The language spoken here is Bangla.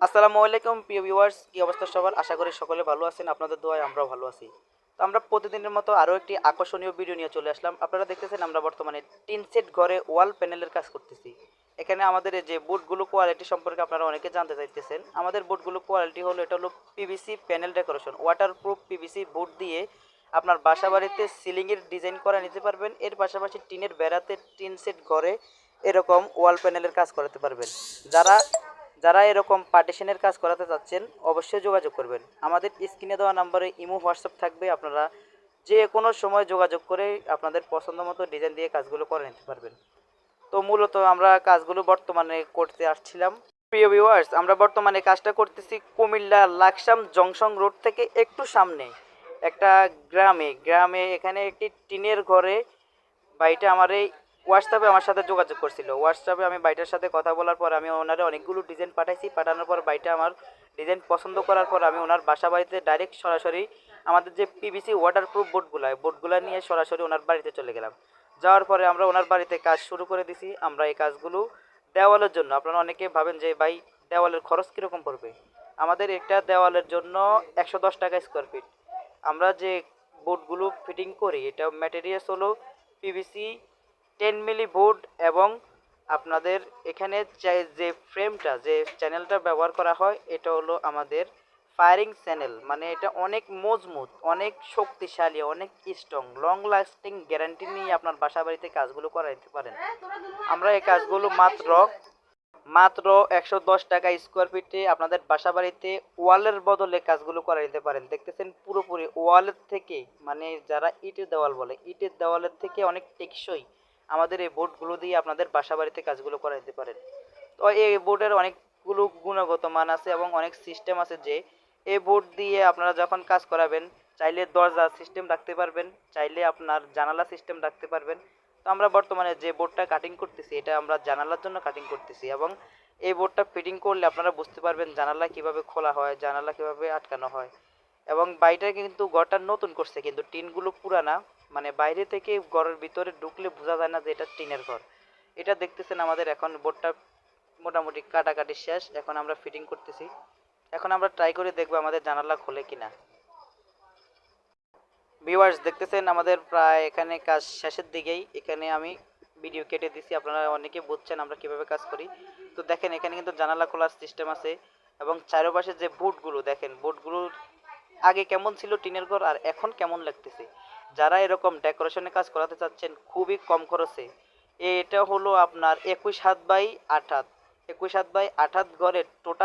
আসসালামু আলাইকুম প্রিয় ভিউয়ার্স, কি অবস্থা সবার? আশা করি সকলে ভালো আছেন। আপনাদের দোয়ায় আমরাও ভালো আছি। তো আমরা প্রতিদিনের মতো আরও একটি আকর্ষণীয় ভিডিও নিয়ে চলে আসলাম। আপনারা দেখতেছেন আমরা বর্তমানে টিন সেট ঘরে ওয়াল প্যানেলের কাজ করতেছি। এখানে আমাদের এই যে বোর্ডগুলো কোয়ালিটি সম্পর্কে আপনারা অনেকে জানতে চাইতেছেন। আমাদের বোর্ডগুলো কোয়ালিটি হলো, এটা হলো PVC panel decoration, waterproof PVC board দিয়ে আপনার বাসা বাড়িতে সিলিংয়ের ডিজাইন করা নিতে পারবেন। এর পাশাপাশি টিনের বেড়াতে টিন সেট ঘরে এরকম ওয়াল প্যানেলের কাজ করাতে পারবেন। যারা যারা এরকম পার্টিশনের কাজ করাতে চাচ্ছেন অবশ্যই যোগাযোগ করবেন। আমাদের স্ক্রিনে দেওয়া নাম্বারে ইমো হোয়াটসঅ্যাপ থাকবে, আপনারা যে কোনো সময় যোগাযোগ করে আপনাদের পছন্দ মতো ডিজাইন দিয়ে কাজগুলো করে নিতে পারবেন। তো মূলত আমরা কাজগুলো বর্তমানে করতে আসছিলাম। প্রিয় ভিউয়ার্স, আমরা বর্তমানে কাজটা করতেছি কুমিল্লা লাকসাম জংশন রোড থেকে একটু সামনে একটা গ্রামে এখানে একটি টিনের ঘরে ভাইটা আমার এই হোয়াটসঅ্যাপে আমার সাথে যোগাযোগ করছিল। হোয়াটসঅ্যাপে আমি ভাইটার সাথে কথা বলার পর আমি ওনারে অনেকগুলো ডিজাইন পাঠাইছি। পাঠানোর পর ভাইটা আমার ডিজাইন পছন্দ করার পর আমি ওনার বাসা বাড়িতে ডাইরেক্ট সরাসরি আমাদের যে পিভিসি ওয়াটারপ্রুফ বোর্ডগুলো নিয়ে সরাসরি ওনার বাড়িতে চলে গেলাম। যাওয়ার পরে আমরা ওনার বাড়িতে কাজ শুরু করে দিছি। আমরা এই কাজগুলো দেওয়ালের জন্য, আপনারা অনেকে ভাবেন যে ভাই দেওয়ালের খরচ কীরকম পড়বে। আমাদের একটা দেওয়ালের জন্য 110 টাকা স্কোয়ার ফিট। আমরা যে বোর্ডগুলো ফিটিং করি এটা ম্যাটেরিয়ালস হলো পিভিসি 10 মিলি বোর্ড, এবং আপনাদের এখানে যে ফ্রেমটা, যে চ্যানেলটা ব্যবহার করা হয় এটা হলো আমাদের ফায়ারিং চ্যানেল। মানে এটা অনেক মজবুত, অনেক শক্তিশালী, অনেক স্ট্রং, লং লাস্টিং গ্যারান্টি নিয়ে আপনার বাসা বাড়িতে কাজগুলো করা দিতে পারেন। আমরা এই কাজগুলো মাত্র মাত্র 110 টাকা স্কোয়ার ফিটে আপনাদের বাসা বাড়িতে ওয়ালের বদলে কাজগুলো করে নিতে পারেন। দেখতেছেন পুরোপুরি ওয়ালের থেকে, মানে যারা ইটের দেওয়াল বলে, ইটের দেওয়ালের থেকে অনেক টেকসই আমাদের এই বোর্ডগুলো দিয়ে আপনাদের বাসা বাড়িতে কাজগুলো করে নিতে পারেন। তো এই বোর্ডের অনেকগুলো গুণগত মান আছে এবং অনেক সিস্টেম আছে, যে এই বোর্ড দিয়ে আপনারা যখন কাজ করাবেন চাইলে দরজা সিস্টেম রাখতে পারবেন, চাইলে আপনার জানালা সিস্টেম রাখতে পারবেন। তো আমরা বর্তমানে যে বোর্ডটা কাটিং করতেছি এটা আমরা জানালার জন্য কাটিং করতেছি, এবং এই বোর্ডটা ফিটিং করলে আপনারা বুঝতে পারবেন জানালা কিভাবে খোলা হয়, জানালা কিভাবে আটকানো হয়। এবং বাড়িটা কিন্তু ঘরটা নতুন করছে, কিন্তু টিনগুলো পুরানা। মানে বাইরে থেকে ঘরের ভিতরে ঢুকলে বোঝা যায় না যে এটা টিনের ঘর। এটা দেখতেছেন আমাদের এখন বোর্ডটা মোটামুটি কাটাকাটি শেষ, এখন আমরা ফিটিং করতেছি। এখন আমরা ট্রাই করে দেখবো আমাদের জানালা খোলে কিনা। ভিউয়ার্স, দেখতেছেন আমাদের প্রায় এখানে কাজ শেষের দিকেই। এখানে আমি ভিডিও কেটে দিছি, আপনারা অনেকে বুঝছেন আমরা কিভাবে কাজ করি। তো দেখেন এখানে কিন্তু জানালা খোলার সিস্টেম আছে, এবং চারপাশে যে বোর্ডগুলো দেখেন, বোর্ডগুলো আগে কেমন ছিল টিনের ঘর আর এখন কেমন লাগতেছে। যারা এরকম ডেকোরেশনের কাজ করাতে চাচ্ছেন খুবই কম খরচে, এটা হলো আপনার 21 হাত বাই 8 হাত, 21 হাত বাই 8 হাত ঘরের টোটাল